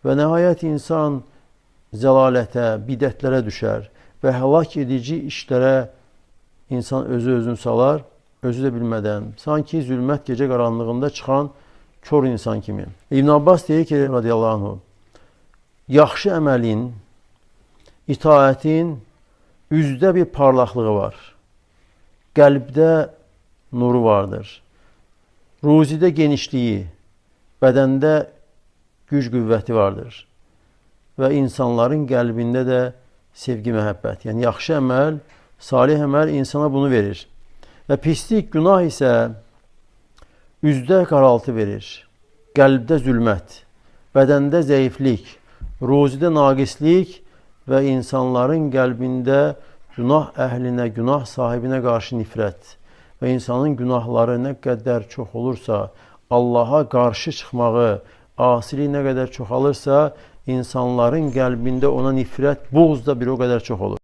və nəhayət insan zəlalətə, bidətlərə düşər və həlak edici işlərə insan özünü salar, özü də bilmədən, sanki zülmət gecə qaranlığında çıxan kör insan kimi. İbn Abbas deyir ki, radiyallahu anhu, yaxşı əməlin, itaətin üzdə bir parlaqlığı var. Qəlbdə nuru vardır. Ruzidə genişliyi, bədəndə güc qüvvəti vardır. Və insanların qəlbində də sevgi, məhəbbət. Yəni, yaxşı əməl, salih əməl insana bunu verir. Və pislik, günah isə üzdə qaraltı verir. Qəlbdə zülmət, bədəndə zəiflik, ruzidə naqislik və insanların qəlbində günah əhlinə, günah sahibinə qarşı nifrət və insanın günahları nə qədər çox olursa, Allaha qarşı çıxmağı, asiliyi nə qədər çoxalırsa, insanların qəlbində ona nifrət, buğz da bir o qədər çox olur.